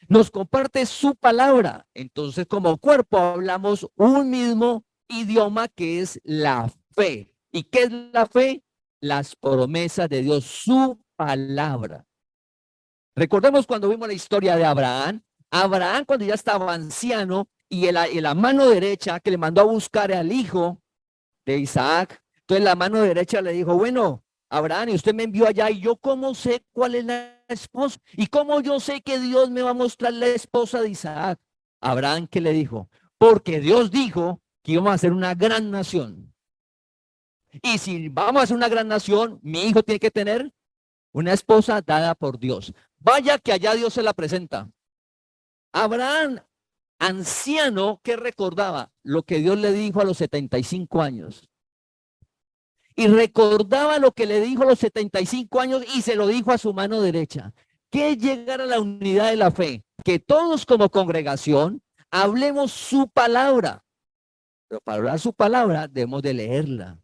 Nos comparte su palabra. Entonces, como cuerpo, hablamos un mismo idioma que es la fe. ¿Y qué es la fe? Las promesas de Dios, su palabra. Recordemos cuando vimos la historia de Abraham. Abraham, cuando ya estaba anciano, y en la mano derecha que le mandó a buscar al hijo de Isaac, entonces la mano derecha le dijo, bueno, Abraham, y usted me envió allá, y yo cómo sé cuál es la esposa, y cómo yo sé que Dios me va a mostrar la esposa de Isaac. Abraham, ¿qué le dijo? Porque Dios dijo que íbamos a ser una gran nación. Y si vamos a ser una gran nación, mi hijo tiene que tener una esposa dada por Dios. Vaya que allá Dios se la presenta. Abraham, anciano, ¿qué recordaba? Lo que Dios le dijo a los 75 años. Y recordaba lo que le dijo a los 75 años y se lo dijo a su mano derecha. Que es llegar a la unidad de la fe. Que todos como congregación hablemos su palabra. Pero para hablar su palabra debemos de leerla.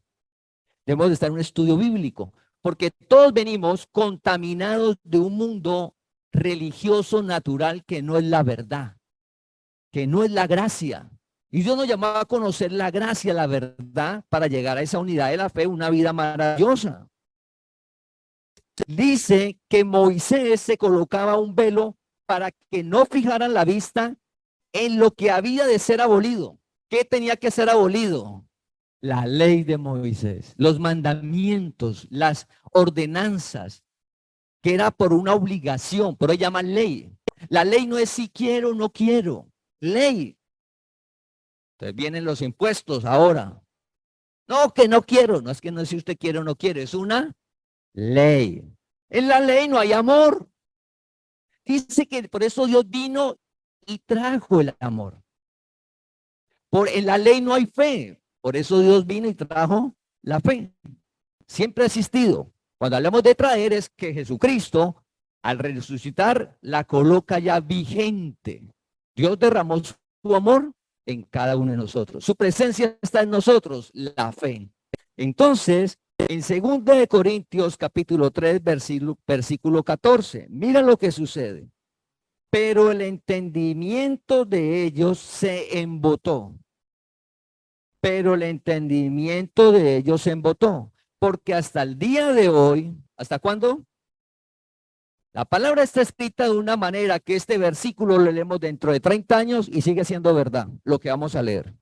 Debemos de estar en un estudio bíblico. Porque todos venimos contaminados de un mundo religioso natural que no es la verdad. Que no es la gracia. Y Dios nos llamaba a conocer la gracia, la verdad, para llegar a esa unidad de la fe, una vida maravillosa. Dice que Moisés se colocaba un velo para que no fijaran la vista en lo que había de ser abolido. ¿Qué tenía que ser abolido? La ley de Moisés, los mandamientos, las ordenanzas, que era por una obligación, por eso llaman ley. La ley no es si quiero o no quiero, ley. Entonces vienen los impuestos ahora. No, que no quiero. No es que no es si usted quiere o no quiere, es una ley. En la ley no hay amor. Dice que por eso Dios vino y trajo el amor. En la ley no hay fe. Por eso Dios vino y trajo la fe. Siempre ha existido. Cuando hablamos de traer es que Jesucristo, al resucitar, la coloca ya vigente. Dios derramó su amor en cada uno de nosotros. Su presencia está en nosotros, la fe. Entonces, en 2 de Corintios capítulo 3, versículo 14, mira lo que sucede. Pero el entendimiento de ellos se embotó. Pero el entendimiento de ellos se embotó. Porque hasta el día de hoy, ¿hasta cuándo? La palabra está escrita de una manera que este versículo lo leemos dentro de 30 años y sigue siendo verdad, lo que vamos a leer.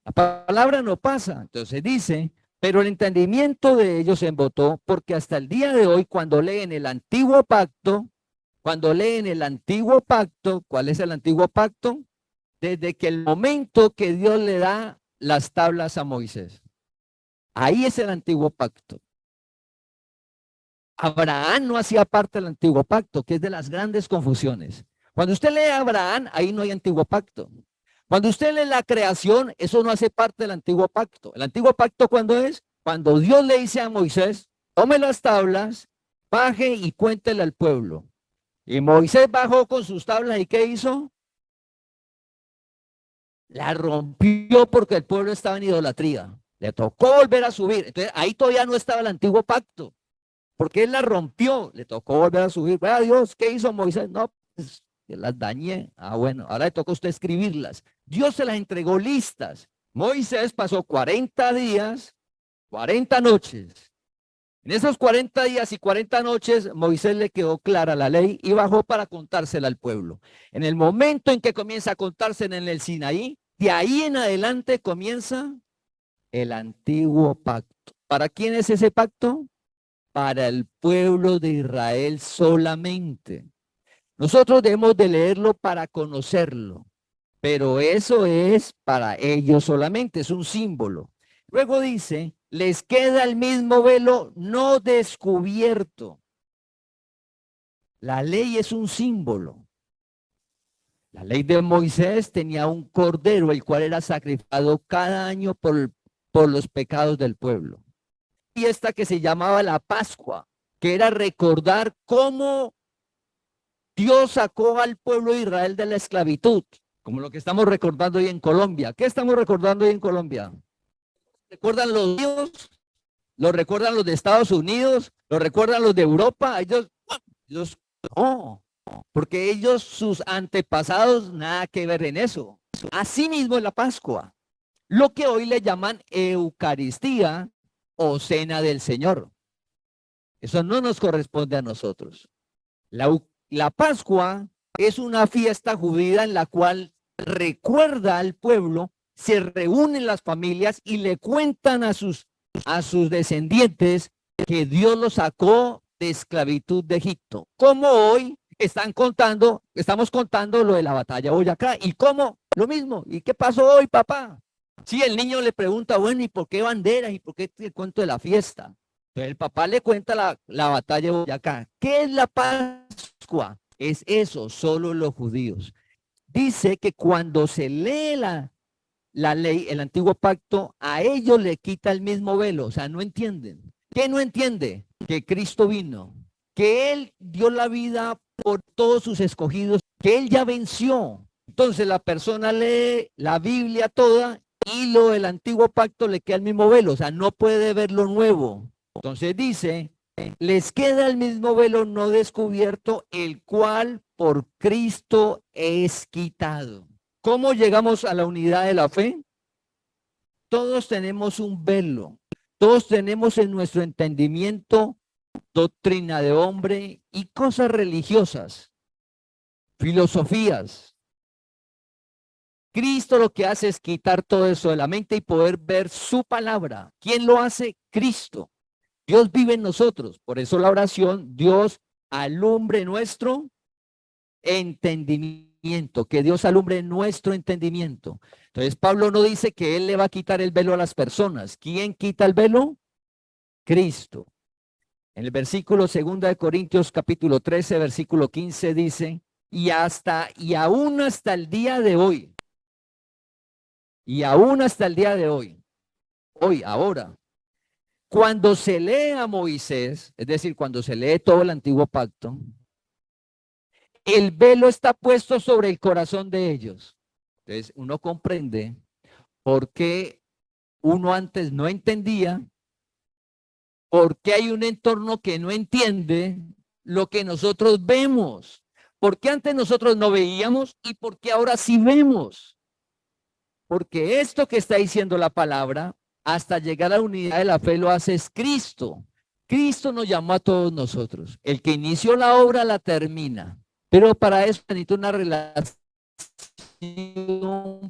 La palabra no pasa. Entonces dice, pero el entendimiento de ellos se embotó porque hasta el día de hoy, cuando leen el antiguo pacto, Cuando leen el antiguo pacto, ¿cuál es el antiguo pacto? Desde que el momento que Dios le da las tablas a Moisés. Ahí es el antiguo pacto. Abraham no hacía parte del antiguo pacto, que es de las grandes confusiones. Cuando usted lee a Abraham, ahí no hay antiguo pacto. Cuando usted lee la creación, eso no hace parte del antiguo pacto. El antiguo pacto, ¿cuándo es? Cuando Dios le dice a Moisés, tome las tablas, baje y cuéntele al pueblo. Y Moisés bajó con sus tablas y ¿qué hizo? La rompió porque el pueblo estaba en idolatría. Le tocó volver a subir. Entonces ahí todavía no estaba el antiguo pacto. Porque él la rompió, le tocó volver a subir. Vea Dios, ¿qué hizo Moisés? No, pues que las dañé. Ah, bueno, ahora le toca a usted escribirlas. Dios se las entregó listas. Moisés pasó 40 días, 40 noches. En esos 40 días y 40 noches, Moisés le quedó clara la ley y bajó para contársela al pueblo. En el momento en que comienza a contársela en el Sinaí, de ahí en adelante comienza el antiguo pacto. ¿Para quién es ese pacto? Para el pueblo de Israel solamente. Nosotros debemos de leerlo para conocerlo, pero eso es para ellos solamente, es un símbolo. Luego dice, les queda el mismo velo no descubierto. La ley es un símbolo. La ley de Moisés tenía un cordero, el cual era sacrificado cada año por los pecados del pueblo. Fiesta que se llamaba la Pascua, que era recordar cómo Dios sacó al pueblo de Israel de la esclavitud, como lo que estamos recordando hoy en Colombia. ¿Qué estamos recordando hoy en Colombia? ¿Recuerdan los míos? ¿Lo recuerdan los de Estados Unidos? ¿Lo recuerdan los de Europa? Ellos no, porque ellos, sus antepasados, nada que ver en eso. Asimismo es la Pascua, lo que hoy le llaman Eucaristía o Cena del Señor. Eso no nos corresponde a nosotros. La Pascua es una fiesta judía en la cual recuerda al pueblo, se reúnen las familias y le cuentan a sus descendientes que Dios los sacó de esclavitud de Egipto. Como hoy estamos contando lo de la batalla de Boyacá. ¿Y cómo? Lo mismo. ¿Y qué pasó hoy, papá? Sí, el niño le pregunta, bueno, ¿y por qué banderas? ¿Y por qué el cuento de la fiesta? Entonces el papá le cuenta la batalla de Boyacá. ¿Qué es la Pascua? Es eso, solo los judíos. Dice que cuando se lee la ley, el antiguo pacto, a ellos le quita el mismo velo, o sea, no entienden. ¿Qué no entiende? Que Cristo vino, que Él dio la vida por todos sus escogidos, que Él ya venció. Entonces la persona lee la Biblia toda y lo del antiguo pacto le queda el mismo velo, o sea, no puede ver lo nuevo. Entonces dice, les queda el mismo velo no descubierto, el cual por Cristo es quitado. ¿Cómo llegamos a la unidad de la fe? Todos tenemos un velo, todos tenemos en nuestro entendimiento doctrina de hombre y cosas religiosas, filosofías. Cristo lo que hace es quitar todo eso de la mente y poder ver su palabra. ¿Quién lo hace? Cristo. Dios vive en nosotros. Por eso la oración, Dios alumbre nuestro entendimiento, que Dios alumbre nuestro entendimiento. Entonces Pablo no dice que él le va a quitar el velo a las personas. ¿Quién quita el velo? Cristo. En el versículo 2 de Corintios capítulo 13, versículo 15 dice, y aún hasta el día de hoy, hoy, ahora, cuando se lee a Moisés, es decir, cuando se lee todo el antiguo pacto, el velo está puesto sobre el corazón de ellos. Entonces uno comprende por qué uno antes no entendía, por qué hay un entorno que no entiende lo que nosotros vemos, por qué antes nosotros no veíamos y por qué ahora sí vemos. Porque esto que está diciendo la palabra, hasta llegar a la unidad de la fe lo hace es Cristo. Cristo nos llamó a todos nosotros. El que inició la obra la termina. Pero para eso necesita una relación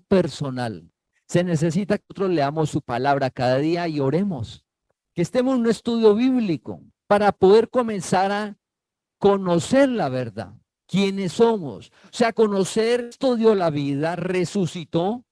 personal. Se necesita que nosotros leamos su palabra cada día y oremos. Que estemos en un estudio bíblico para poder comenzar conocer la verdad, quiénes somos. O sea, conocer, estudió la vida, resucitó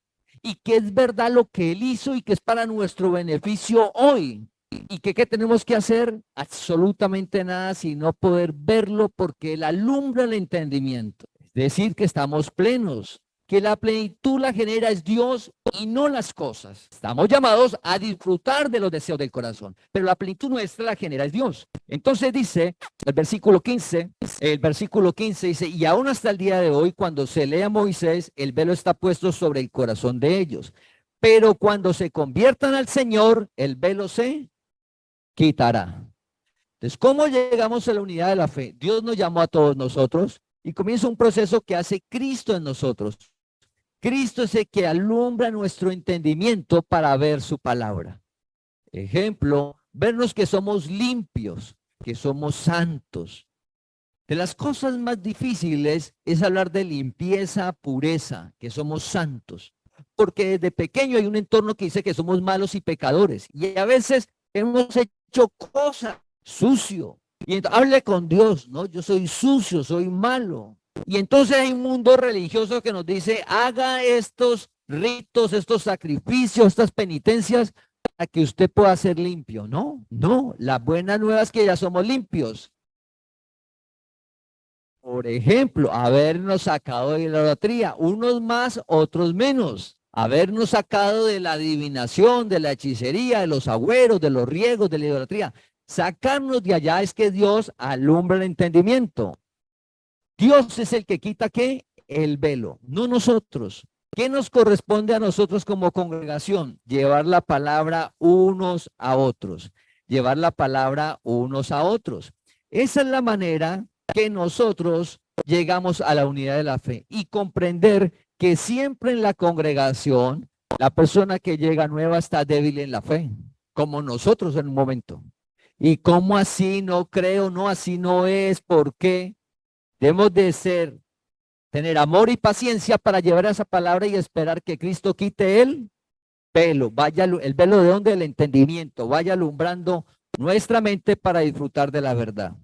y que es verdad lo que Él hizo y que es para nuestro beneficio hoy. ¿Y que qué tenemos que hacer? Absolutamente nada, sino poder verlo porque Él alumbra el entendimiento. Es decir, que estamos plenos, que la plenitud la genera es Dios y no las cosas. Estamos llamados a disfrutar de los deseos del corazón, pero la plenitud nuestra la genera es Dios. Entonces dice el versículo 15, dice, y aún hasta el día de hoy, cuando se lee a Moisés, el velo está puesto sobre el corazón de ellos. Pero cuando se conviertan al Señor, el velo se quitará. Entonces, ¿cómo llegamos a la unidad de la fe? Dios nos llamó a todos nosotros y comienza un proceso que hace Cristo en nosotros. Cristo es el que alumbra nuestro entendimiento para ver su palabra. Ejemplo, vernos que somos limpios, que somos santos. De las cosas más difíciles es hablar de limpieza, pureza, que somos santos. Porque desde pequeño hay un entorno que dice que somos malos y pecadores. Y a veces hemos hecho cosas sucio. Y entonces, hable con Dios, ¿no? Yo soy sucio, soy malo. Y entonces hay un mundo religioso que nos dice, haga estos ritos, estos sacrificios, estas penitencias para que usted pueda ser limpio. No, no, la buena nueva es que ya somos limpios. Por ejemplo, habernos sacado de la idolatría, unos más, otros menos. Habernos sacado de la adivinación, de la hechicería, de los agüeros, de los riegos, de la idolatría. Sacarnos de allá es que Dios alumbra el entendimiento. Dios es el que quita, ¿qué? El velo, no nosotros. ¿Qué nos corresponde a nosotros como congregación? Llevar la palabra unos a otros. Llevar la palabra unos a otros. Esa es la manera que nosotros llegamos a la unidad de la fe y comprender que siempre en la congregación la persona que llega nueva está débil en la fe, como nosotros en un momento. ¿Y cómo así? No creo, no, así no es. ¿Por qué? Debemos de tener amor y paciencia para llevar esa palabra y esperar que Cristo quite el velo. Vaya, el velo de donde el entendimiento, vaya alumbrando nuestra mente para disfrutar de la verdad.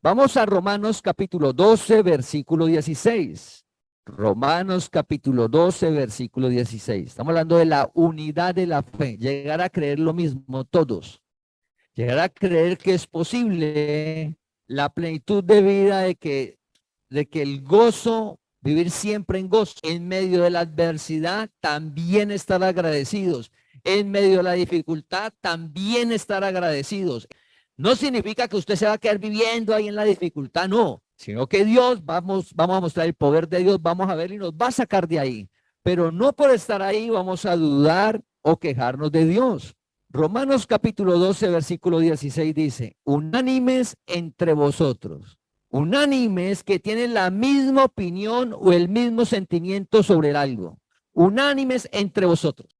Vamos a Romanos capítulo 12, versículo 16. Romanos capítulo 12, versículo 16. Estamos hablando de la unidad de la fe. Llegar a creer lo mismo todos. Llegar a creer que es posible la plenitud de vida de que el gozo, vivir siempre en gozo, en medio de la adversidad, también estar agradecidos. En medio de la dificultad, también estar agradecidos. No significa que usted se va a quedar viviendo ahí en la dificultad, no, sino que Dios, vamos a mostrar el poder de Dios, vamos a ver y nos va a sacar de ahí. Pero no por estar ahí vamos a dudar o quejarnos de Dios. Romanos capítulo 12, versículo 16 dice, unánimes entre vosotros, unánimes que tienen la misma opinión o el mismo sentimiento sobre algo, unánimes entre vosotros.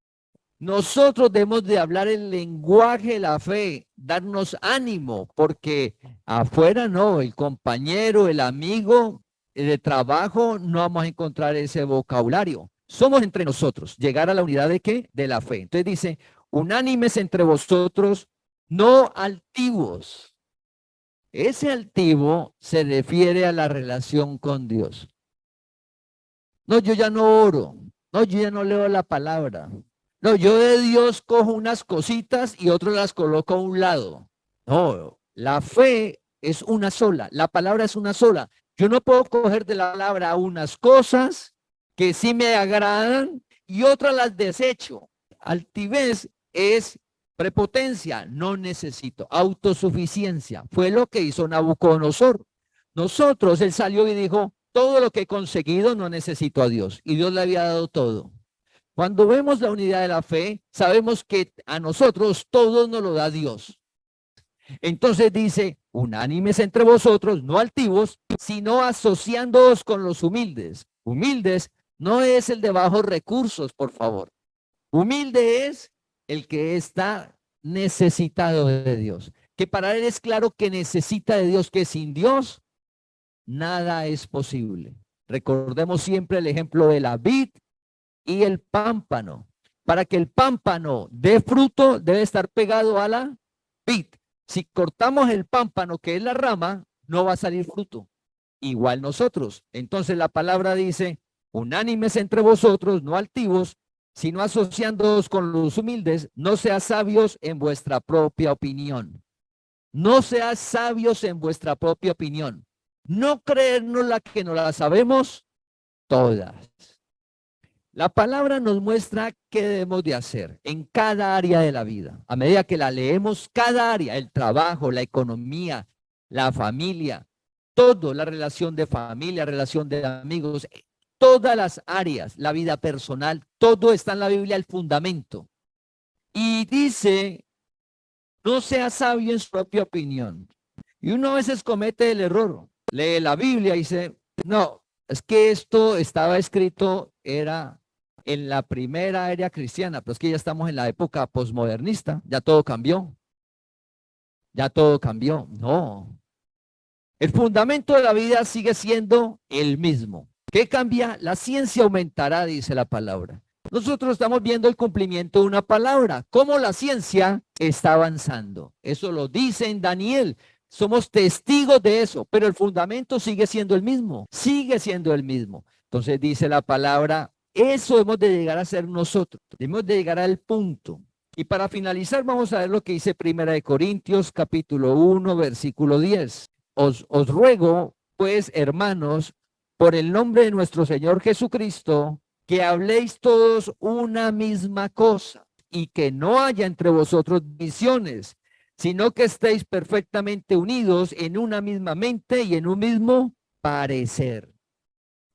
Nosotros debemos de hablar el lenguaje de la fe, darnos ánimo, porque afuera no, el compañero, el amigo de trabajo, no vamos a encontrar ese vocabulario. Somos entre nosotros, llegar a la unidad de ¿qué? De la fe. Entonces dice, unánimes entre vosotros, no altivos. Ese altivo se refiere a la relación con Dios. No, yo ya no oro. No, yo ya no leo la palabra. No, yo de Dios cojo unas cositas y otros las coloco a un lado. No, la fe es una sola. La palabra es una sola. Yo no puedo coger de la palabra unas cosas que sí me agradan y otras las desecho. Altivez es prepotencia, no necesito. Autosuficiencia, fue lo que hizo Nabucodonosor. Nosotros, él salió y dijo, todo lo que he conseguido no necesito a Dios. Y Dios le había dado todo. Cuando vemos la unidad de la fe, sabemos que a nosotros todo nos lo da Dios. Entonces dice, unánimes entre vosotros, no altivos, sino asociándoos con los humildes. Humildes no es el de bajos recursos, por favor. Humilde es el que está necesitado de Dios. Que para él es claro que necesita de Dios, que sin Dios nada es posible. Recordemos siempre el ejemplo de la vid y el pámpano. Para que el pámpano dé fruto, debe estar pegado a la vid. Si cortamos el pámpano, que es la rama, no va a salir fruto. Igual nosotros. Entonces la palabra dice, unánimes entre vosotros, no altivos, sino asociándoos con los humildes, no seas sabios en vuestra propia opinión. No seas sabios en vuestra propia opinión. No creernos la que no la sabemos todas. La palabra nos muestra qué debemos de hacer en cada área de la vida. A medida que la leemos, cada área, el trabajo, la economía, la familia, todo, la relación de familia, relación de amigos, todas las áreas, la vida personal, todo está en la Biblia, el fundamento. Y dice, no sea sabio en su propia opinión. Y uno a veces comete el error, lee la Biblia y dice, no, es que esto estaba escrito, era en la primera era cristiana, pero es que ya estamos en la época posmodernista, ya todo cambió. Ya todo cambió. No. El fundamento de la vida sigue siendo el mismo. ¿Qué cambia? La ciencia aumentará, dice la palabra. Nosotros estamos viendo el cumplimiento de una palabra, cómo la ciencia está avanzando. Eso lo dice en Daniel. Somos testigos de eso, pero el fundamento sigue siendo el mismo, sigue siendo el mismo. Entonces dice la palabra, eso hemos de llegar a ser nosotros, debemos de llegar al punto. Y para finalizar vamos a ver lo que dice Primera de Corintios capítulo 1 versículo 10. Os ruego, pues, hermanos, por el nombre de nuestro Señor Jesucristo, que habléis todos una misma cosa y que no haya entre vosotros divisiones, sino que estéis perfectamente unidos en una misma mente y en un mismo parecer.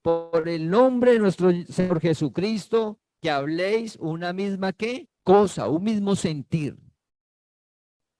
Por el nombre de nuestro Señor Jesucristo, que habléis una misma ¿qué? Cosa, un mismo sentir.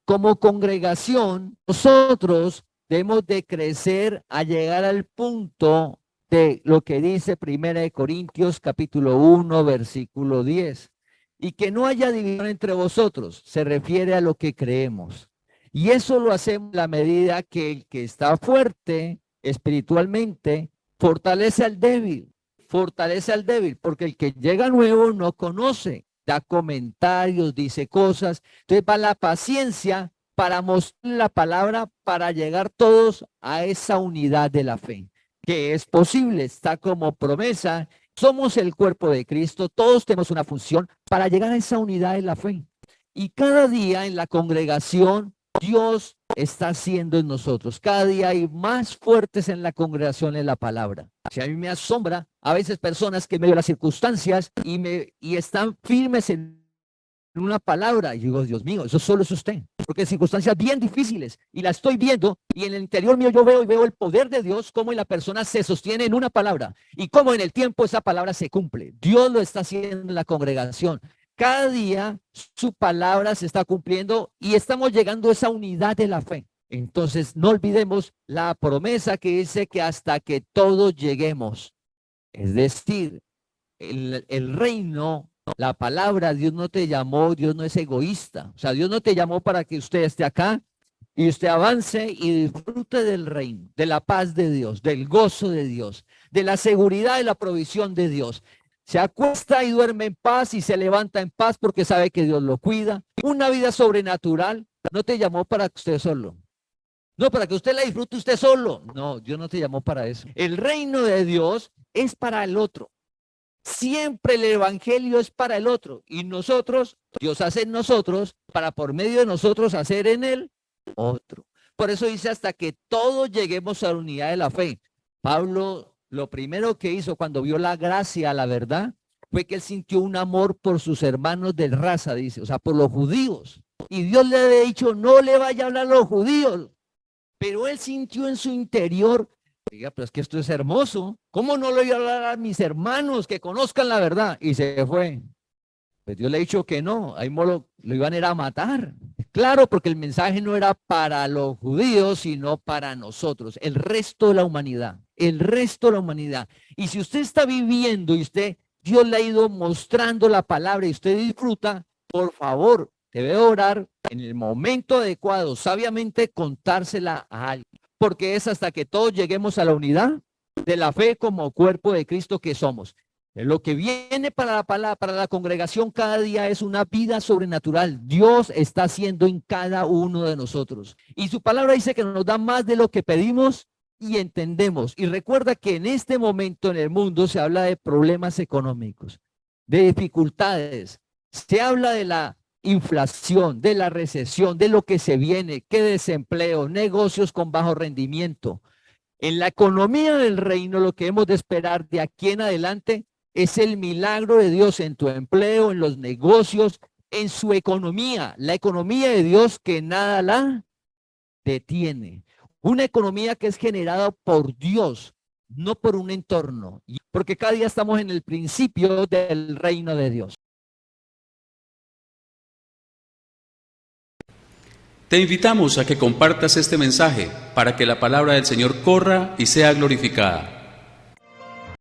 Como congregación, nosotros debemos de crecer a llegar al punto de lo que dice Primera de Corintios capítulo 1 versículo 10. Y que no haya división entre vosotros, se refiere a lo que creemos. Y eso lo hacemos a la medida que el que está fuerte espiritualmente fortalece al débil, porque el que llega nuevo no conoce, da comentarios, dice cosas. Entonces va la paciencia para mostrar la palabra, para llegar todos a esa unidad de la fe, que es posible, está como promesa. Somos el cuerpo de Cristo, todos tenemos una función para llegar a esa unidad de la fe. Y cada día en la congregación, Dios está haciendo en nosotros. Cada día hay más fuertes en la congregación en la palabra. Si a mí me asombra, a veces personas que en medio de las circunstancias y están firmes en una palabra, y digo, Dios mío, eso solo es usted, porque en circunstancias bien difíciles, y la estoy viendo, y en el interior mío yo veo el poder de Dios, cómo la persona se sostiene en una palabra, y cómo en el tiempo esa palabra se cumple. Dios lo está haciendo en la congregación. Cada día su palabra se está cumpliendo, y estamos llegando a esa unidad de la fe. Entonces no olvidemos la promesa que dice que hasta que todos lleguemos, es decir, el reino, la palabra, Dios no te llamó, Dios no es egoísta. O sea, Dios no te llamó para que usted esté acá y usted avance y disfrute del reino, de la paz de Dios, del gozo de Dios, de la seguridad y la provisión de Dios. Se acuesta y duerme en paz y se levanta en paz porque sabe que Dios lo cuida. Una vida sobrenatural no te llamó para que usted solo. No, para que usted la disfrute usted solo. No, Dios no te llamó para eso. El reino de Dios es para el otro. Siempre el evangelio es para el otro. Y nosotros, Dios hace en nosotros, para por medio de nosotros hacer en él otro. Por eso dice hasta que todos lleguemos a la unidad de la fe. Pablo, lo primero que hizo cuando vio la gracia, la verdad, fue que él sintió un amor por sus hermanos de raza, dice, o sea, por los judíos. Y Dios le había dicho, no le vaya a hablar a los judíos. Pero él sintió en su interior, diga, pero es que esto es hermoso. ¿Cómo no le voy a hablar a mis hermanos que conozcan la verdad? Y se fue. Pues Dios le ha dicho que no, ahí lo iban a ir a matar. Claro, porque el mensaje no era para los judíos, sino para nosotros, el resto de la humanidad, el resto de la humanidad. Y si usted está viviendo y Dios le ha ido mostrando la palabra y usted disfruta, por favor, debe orar en el momento adecuado, sabiamente contársela a alguien, porque es hasta que todos lleguemos a la unidad de la fe como cuerpo de Cristo que somos. Lo que viene para la congregación cada día es una vida sobrenatural. Dios está haciendo en cada uno de nosotros. Y su palabra dice que nos da más de lo que pedimos y entendemos. Y recuerda que en este momento en el mundo se habla de problemas económicos, de dificultades. Se habla de la inflación, de la recesión, de lo que se viene, que desempleo, negocios con bajo rendimiento. En la economía del reino, lo que hemos de esperar de aquí en adelante es el milagro de Dios en tu empleo, en los negocios, en su economía. La economía de Dios que nada la detiene. Una economía que es generada por Dios, no por un entorno. Porque cada día estamos en el principio del reino de Dios. Te invitamos a que compartas este mensaje para que la palabra del Señor corra y sea glorificada.